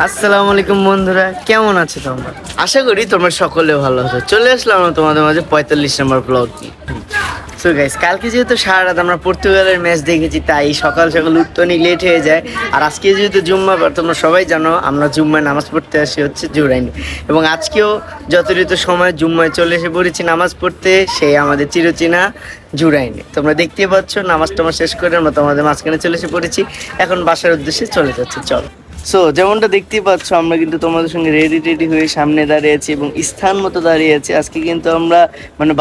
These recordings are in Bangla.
আসসালামু আলাইকুম বন্ধুরা, কেমন আছো তোমরা? আশা করি তোমরা সকলে ভালো আছো। চলে আসলাম তোমাদের মাঝে 45 নম্বর ব্লগ নিয়ে। সো গাইস, কালকে যেহেতু সারা রাত আমরা পর্তুগালের ম্যাচ দেখেছি, তাই সকাল সকাল উঠতে অনেক লেট হয়ে যায়। আর আজকে যেহেতু জুম্মাবার, তোমরা সবাই জানো আমরা জুম্মায় নামাজ পড়তে আসি হচ্ছে জুরাইনে। এবং আজকেও যথারীত সময় জুম্মায় চলে এসে পড়েছি নামাজ পড়তে, সেই আমাদের চিরচেনা জুরাইনে। তোমরা দেখতেই পাচ্ছ নামাজ টামাজ শেষ করে আমরা তোমাদের মাঝখানে চলে এসে পড়েছি। এখন বাসার উদ্দেশ্যে চলে যাচ্ছে, চলো। সো যেমনটা দেখতেই পাচ্ছ, আমরা কিন্তু তোমাদের সঙ্গে রেডি হয়ে সামনে দাঁড়িয়ে আছি এবং স্থান মতো দাঁড়িয়ে আছি। আজকে কিন্তু আমরা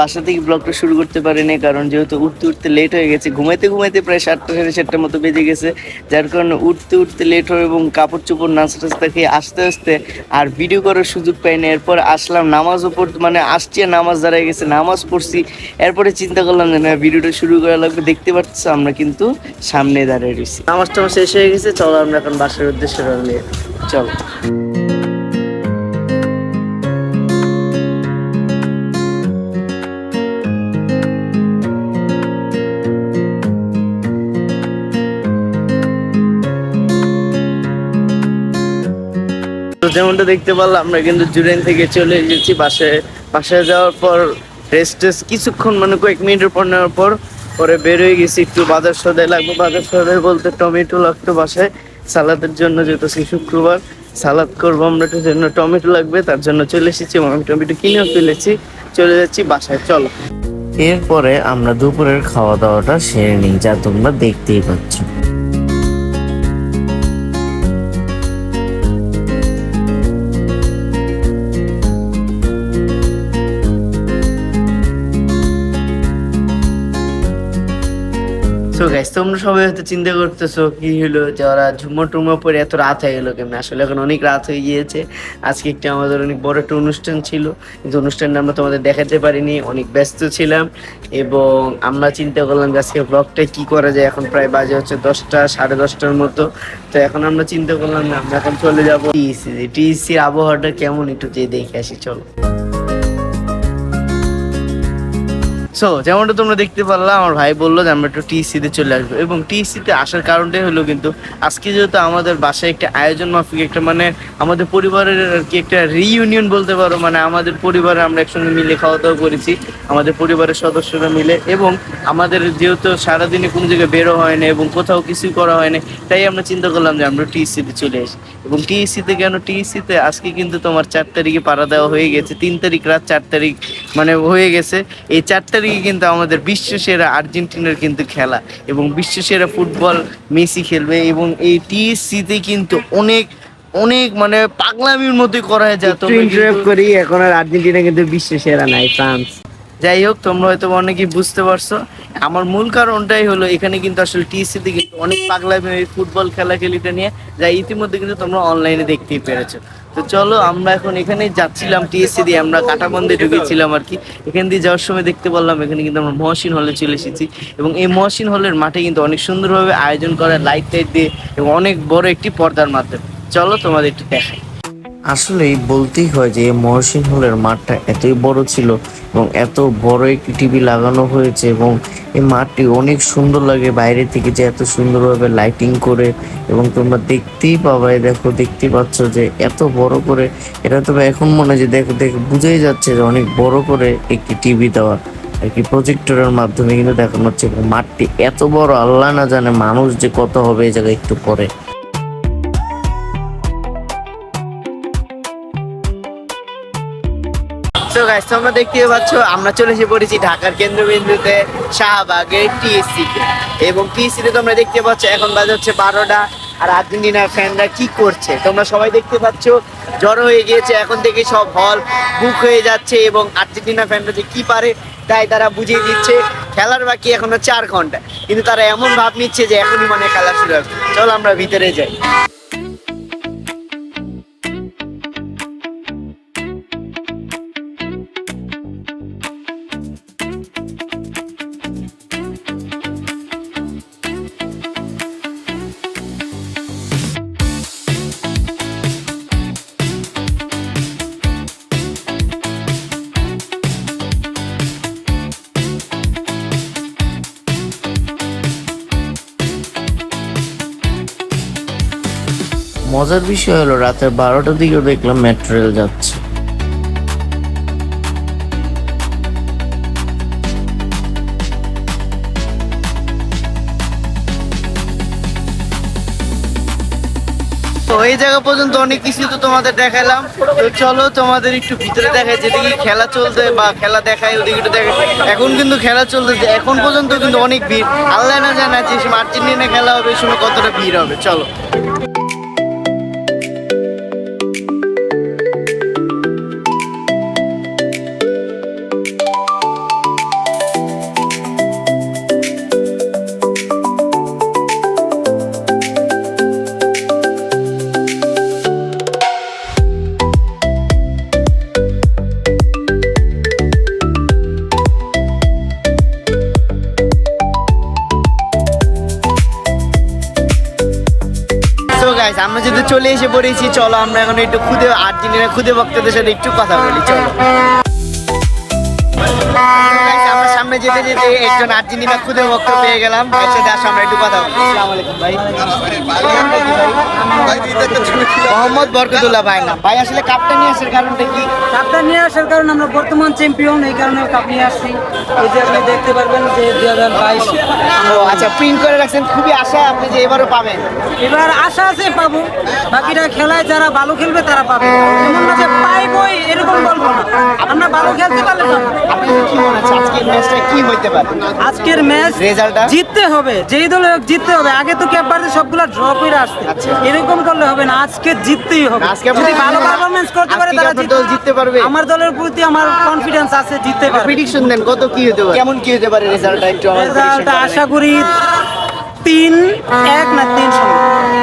বাসা থেকে ব্লগটা শুরু করতে পারিনি, কারণ যেহেতু উঠতে লেট হয়ে গেছে। ঘুমাইতে প্রায় 7টা সাড়ে 7টার মতো বেজে গেছে, যার কারণে উঠতে লেট হয় এবং কাপড় চোপড় নাস্তা খেয়ে আস্তে আর ভিডিও করার সুযোগ পাইনি। এরপর আসলাম নামাজও পড়তে, আসছি নামাজ দাঁড়িয়ে গেছে, নামাজ পড়ছি। এরপরে চিন্তা করলাম যে না, ভিডিওটা শুরু করা লাগবে। দেখতে পাচ্ছ আমরা কিন্তু সামনে দাঁড়িয়ে রয়েছি। নামাজটা শেষ হয়ে গেছে, চলো আমরা এখন বাসার উদ্দেশ্যে চলো। যেমনটা দেখতে পারলাম, আমরা কিন্তু জুরাইন থেকে চলে এসেছি বাসায় যাওয়ার পর রেস্ট কিছুক্ষণ, কয়েক মিনিটের পর নেওয়ার পরে বের হয়ে গেছি। একটু বাজার সদাই লাগবে, বাজার সদাই বলতে টমেটো লাগতো বাসায় সালাদের জন্য, যেহেতু শুক্রবার সালাদ করবো আমরা, জন্য টমেটো লাগবে, তার জন্য চলে এসেছি এবং আমি টমেটো কিনেও ফেলেছি। চলে যাচ্ছি বাসায়, চলো। এরপরে আমরা দুপুরের খাওয়া দাওয়াটা সেরে নিই, যা তোমরা দেখতেই পাচ্ছ। সো গাইস, তোমরা সবাই হয়তো চিন্তা করতেছো কি হলো, যারা ঝুমো পরে এত রাত হয়ে গেলো কেমন। আসলে এখন অনেক রাত হয়ে গিয়েছে। আজকে আমাদের অনেক বড় একটা অনুষ্ঠান ছিল, কিন্তু অনুষ্ঠানটা আমরা তোমাদের দেখাতে পারিনি, অনেক ব্যস্ত ছিলাম। এবং আমরা চিন্তা করলাম যে আজকে ব্লগটা কি করা যায়। এখন প্রায় বাজে হচ্ছে 10টা সাড়ে 10টার মতো। তো এখন আমরা চিন্তা করলাম না, আমরা এখন চলে যাবো টিইসির আবহাওয়াটা কেমন একটু যেয়ে দেখে আসি, চলো। সো যেমনটা তোমরা দেখতে পারলাম, আমার ভাই বললো যে আমরা একটু টিইসিতে চলে আসবো। এবং টিইসিতে আসার কারণটাই হলো, কিন্তু আজকে যেহেতু আমাদের বাসায় একটা আয়োজন মাফিক একটা আমাদের পরিবারের আর কি একটা রিইউনিয়ন বলতে পারো। আমাদের পরিবারে আমরা একসঙ্গে মিলে খাওয়া দাওয়া করেছি, আমাদের পরিবারের সদস্যরা মিলে। এবং আমাদের যেহেতু সারাদিনে কোনো জায়গায় বেরো হয় না এবং কোথাও কিছুই করা হয় না, তাই আমরা চিন্তা করলাম যে আমরা টিইসিতে চলে আসি। এবং টিইসিতে কেন, টিইসিতে আজকে কিন্তু তোমার 4 তারিখে পাড়া দেওয়া হয়ে গেছে, 3 তারিখ রাত, 4 তারিখ হয়ে গেছে। এই 4 তারিখে কিন্তু আমাদের বিশ্বসেরা আর্জেন্টিনার কিন্তু খেলা, এবং বিশ্বসেরা ফুটবল মেসি খেলবে। এবং এই টিএসসিতে কিন্তু অনেক পাগলামির মধ্যে করা যায়। করি এখন আর আর্জেন্টিনা কিন্তু বিশ্বসেরা নাই, ফ্রান্স। যাই হোক, তোমরা হয়তো অনেকেই বুঝতে পারছো আমার মূল কারণটাই হলো, এখানে কিন্তু আসলে টিএসসিতে কিন্তু অনেক পাগলামি ফুটবল খেলাটা নিয়ে, যা ইতিমধ্যে কিন্তু তোমরা অনলাইনে দেখতেই পেরেছো। তো চলো, আমরা এখন এখানে যাচ্ছিলাম টিএসসি দিয়ে, আমরা কাটাবন্ধে ঢুকেছিলাম আর কি। এখান দিয়ে যাওয়ার সময় দেখতে পারলাম এখানে কিন্তু আমরা মহসিন হলে চলে এসেছি। এবং এই মহসিন হলের মাঠে কিন্তু অনেক সুন্দরভাবে আয়োজন করা, লাইট দিয়ে এবং অনেক বড় একটি পর্দার মাধ্যমে। চলো তোমাদের একটু দেখাই। আসলেই বলতেই হয় যে মহসিন হলের মাঠটা এতই বড় ছিল এবং এত বড় একটি টিভি লাগানো হয়েছে, এবং এই মাঠটি অনেক সুন্দর লাগে বাইরে থেকে, যে এত সুন্দরভাবে লাইটিং করে। এবং তোমরা দেখতেই পাবে, দেখতেই পাচ্ছ যে এত বড় করে এটা। তবে এখন মনে হয় যে দেখো বুঝেই যাচ্ছে যে অনেক বড় করে একটি টিভি দেওয়া আর কি, প্রজেক্টরের মাধ্যমে কিন্তু দেখানো হচ্ছে। এবং মাঠটি এত বড়, আল্লাহ না জানে মানুষ যে কত হবে এই জায়গায় একটু পরে। তো গাইস, তোমরা দেখতে পাচ্ছ আমরা চলে এসে পড়েছি ঢাকার কেন্দ্রবিন্দুতে, শাহবাগের টিএসসিতে। এবং টিএসসিতে তোমরা দেখতে পাচ্ছ এখন বাজে হচ্ছে 12টা। আর আর্জেন্টিনার ফ্যানরা কি করছে তোমরা সবাই দেখতে পাচ্ছ, জড়ো হয়ে গিয়েছে। এখন থেকে সব হল বুক হয়ে যাচ্ছে, এবং আর্জেন্টিনা ফ্যানরা যে কি পারে তাই তারা বুঝিয়ে দিচ্ছে। খেলার বাকি এখনো 4 ঘন্টা, কিন্তু তারা এমন ভাব নিচ্ছে যে এখনই খেলা শুরু হবে। চলো আমরা ভিতরে যাই। মজার বিষয় হলো রাতের 12টার দিকেও দেখলাম মেট্রো রেল যাচ্ছে। তো এই জায়গা পর্যন্ত অনেক কিছু তো তোমাদের দেখালাম, তো চলো তোমাদের একটু ভিতরে দেখায় যেদিকে খেলা চলছে বা খেলা দেখায় ওদিকে একটু দেখায়। এখন কিন্তু খেলা চলতেছে, এখন পর্যন্ত কিন্তু অনেক ভিড়, আল্লাহ না জানা যে আর্জেন্টিনা খেলা হবে এই সময় কতটা ভিড় হবে। চলো গাইস, আমরা যদি চলে এসে পড়েছি, চলো আমরা এখন একটু খুদে আর্জেন্টিনা খুদে ভক্তদের সাথে একটু কথা বলি। চলো আমরা সামনে যেতে যেতে একজন আর্জেন্টিনা খুদে ভক্ত পেয়ে গেলাম, এর সাথে আসো আমরা একটু কথা বলি। আসসালামু আলাইকুম ভাই। মোহাম্মদ বরকতুল্লাহ ভাই না ভাই, আসলে কাপটা নিয়ে আসার কারণটা কি? কাপটা নিয়ে আসার কারণ আমরা বর্তমান চ্যাম্পিয়ন, এই কারণে কাপ নিয়ে আসছি। এই যে আপনি দেখতে পারবেন যে 2022। ও আচ্ছা, প্রিন্ট করে রাখছেন, খুবই আশা আপনি যে এবারও পাবেন। এবার আশা আছে পাবো, বাকিটা খেলায় যারা ভালো খেলবে তারা পাবে, এমন না যে পাইবই এরকম বলবো না, আমরা ভালো খেলতে পারলে পাবো। আপনি কি মনে হচ্ছে আজকের ম্যাচটা কি হইতে পারে? আজকের ম্যাচ রেজাল্টটা জিততে হবে, যেই দলে হোক জিততে হবে। আগে তো ক্যাপ বাড়তে সবগুলা ড্র করে আসছে, আচ্ছা। এরকম করলে হবে না, আজকে জিততেই হবে। আজকে যদি ভালো পারফরম্যান্স করতে পারে তারা দল জিততে পারবে। আমার দলের প্রতি আমার কনফিডেন্স আছে, জিততে পারবে। প্রেডিকশন দেন, কত কি হতে পারে, কেমন কি হতে পারে রেজাল্টটা একটু আমাদের রেজাল্ট আশা করি 3-1 না 3-0।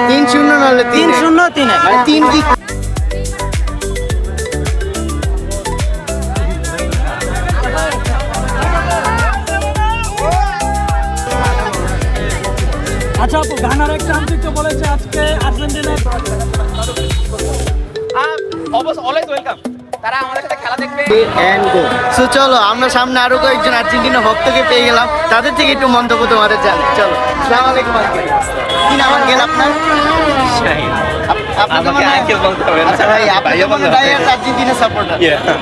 3-0 নাহলে 3-0 3-1 মানে 3 কি? আচ্ছা আপু, গানার একটা আন্তরিক বলেছে আজকে আর্জেন্টিনা অলওয়েজ ওয়েলকাম, তারা আমাদের সাথে খেলা দেখবে। সো চলো আমরা সামনে আরো কয়েকজন আর্জেন্টিনা ভক্তকে পেয়ে গেলাম, তাদের থেকে একটু মন্তব্য তোমাদের জানি। চলো, আসসালামু আলাইকুম আঙ্কেল। কি নাম আঙ্কেল আপনার? আপনি তো মনে হয়- আচ্ছা ভাই, আপনি তো মনে হয় ডাইহার্ড আর্জেন্টিনা সাপোর্টার।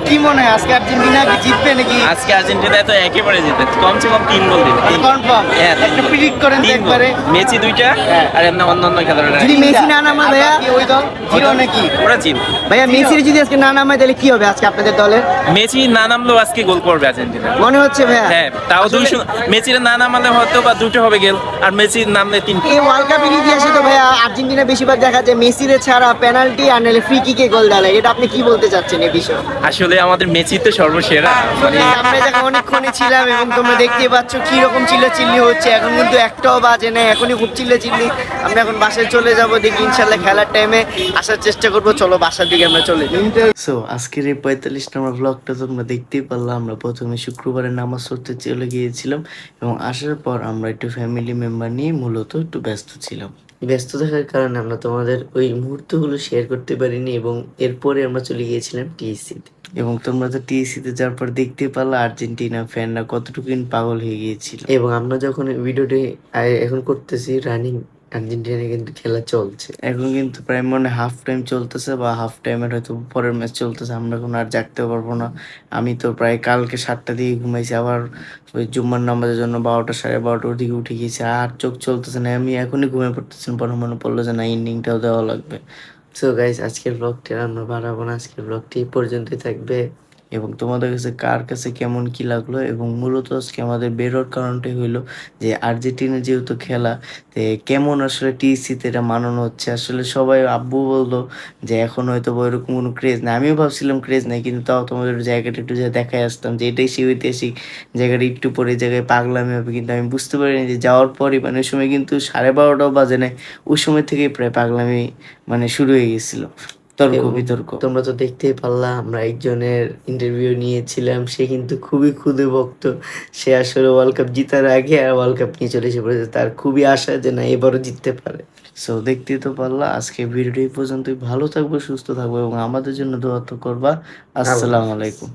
কি মনে হয় আজকে আর্জেন্টিনা কি জিতবে নাকি? আজকে আর্জেন্টিনা তো একেবারে জিতবে, কমসে কম 3 গোল দিবে। কনফার্ম হ্যাঁ, একটু প্রেডিক্ট করেন তো 3 গোল। একবারে। মেসি 2টা হ্যাঁ। আর এমনি অন্যান্য খেলোয়াড়রা যদি মেসি না নামে ভাইয়া ওই দল জিরো নাকি? ওরা জিত। ভাইয়া মেসির যদি আজকে না নামায় তাহলে কি হবে আজকে আপনাদের দলের? মেসি না নামলেও আজকে গোল করবে আর্জেন্টিনা। মনে হচ্ছে ভাইয়া? হ্যাঁ, তাও 200। মেসির না নামালে হয়তো বা 2টো হবে গেল, আর মেসির নামলে 3। এই ওয়ার্ল্ড কাপের ইতিহাসে তো ভাইয়া আর্জেন্টিনা বেশিরভাগ দেখা যায় মেসিরে ছাড়া পেনাল্টি আর নাহলে ফ্রি কিকে গোল দেয়। এটা আপনি কি বলতে চাচ্ছেন এই বিষয়ে? আসলে আমাদের মেসি তো সর্বসেরা, মানে আমরা যখন অনেকক্ষণই ছিলাম এবং তোমরা দেখতেই পাচ্ছ কি রকম চিল্লাচিল্লি হচ্ছে, এখন কিন্তু একটাও বাজে না, এখনই খুব চিল্লাচিল্লি। আমরা এখন বাসায় চলে যাব, দেখি ইনশাল্লাহ খেলার টাইমে আসার চেষ্টা করব। চলো বাসার দিকে আমরা চলে যাই। সো আজকের এই 45 নম্বর ব্লগটা তোমরা দেখতেই পারলাম। আমরা প্রথমে শুক্রবারে নামাজ পড়তে চলে গিয়েছিলাম এবং আসার পর আমরা একটু ফ্যামিলি মেম্বার নিয়ে মূলত একটু ব্যস্ত ছিলাম। ব্যস্ত থাকার কারণে আমরা তোমাদের ওই মুহূর্তগুলো শেয়ার করতে পারিনি এবং এরপরে আমরা চলে গিয়েছিলাম টিএসসিতে। এবং তোমরা তো টিএসসিতে যাওয়ার পর দেখতে পারলে আর্জেন্টিনা ফ্যানরা কতটুকু পাগল হয়ে গিয়েছিল। এবং আমরা যখন ভিডিওটি এখন করতেছি রানিং, আর্জেন্টিনা কিন্তু খেলা চলছে এখন, কিন্তু প্রায় মনে হাফ টাইম চলতেছে বা হাফ টাইমের হয়তো পরের ম্যাচ চলতেছে। আমরা এখন আর জাগতে পারবো না। আমি তো প্রায় কালকে 7টা দিকে ঘুমাইছি, আবার ওই জুম্মার নামাজের জন্য 12টা 12:30 দিকে উঠে গেছি, আর চোখ চলতেছে না। আমি এখনই ঘুমিয়ে পড়তেছি, পরে মনে পড়লো যে না, ইন্ডিংটাও দেওয়া লাগবে। সো গাইস, আজকের ব্লগটি আমরা বাড়াবো না, আজকের ব্লগটি এই পর্যন্তই থাকবে। এবং তোমাদের কাছে কার কাছে কেমন কি লাগলো, এবং মূলত আজকে আমাদের বেরোর কারণটাই হইলো যে আর্জেন্টিনা যেহেতু খেলা, তে কেমন আসলে টিসিতে এটা মানানো হচ্ছে। আসলে সবাই আব্বু বললো যে এখন হয়তো ওইরকম কোনো ক্রেজ নেই, আমিও ভাবছিলাম ক্রেজ নেই, কিন্তু তাও তোমাদের জায়গাটা একটু যে দেখায় আসতাম যে এটাই সেই ঐতিহাসিক জায়গাটা, একটু পরে জায়গায় পাগলামি হবে। কিন্তু আমি বুঝতে পারিনি যে যাওয়ার পরই, মানে ওই সময় কিন্তু 12:30টাও বাজে নাই, ওই সময় থেকেই প্রায় পাগলামি মানে শুরু হয়ে গেছিল, তর্ক বিতর্ক। তোমরা তো দেখতেই পারলা, আমরা একজনের ইন্টারভিউ নিয়েছিলাম, সে কিন্তু খুবই ক্ষুদে ভক্ত। সে আসলে ওয়ার্ল্ড কাপ জিতার আগে আর ওয়ার্ল্ড কাপ নিয়ে চলে এসে পড়েছে, তার খুবই আশা যে না এবারও জিততে পারে। সো দেখতেই তো পারলা, আজকে ভিডিওটি এই পর্যন্তই। ভালো থাকবো, সুস্থ থাকবো এবং আমাদের জন্য দোয়া তো করবা। আসসালামু আলাইকুম।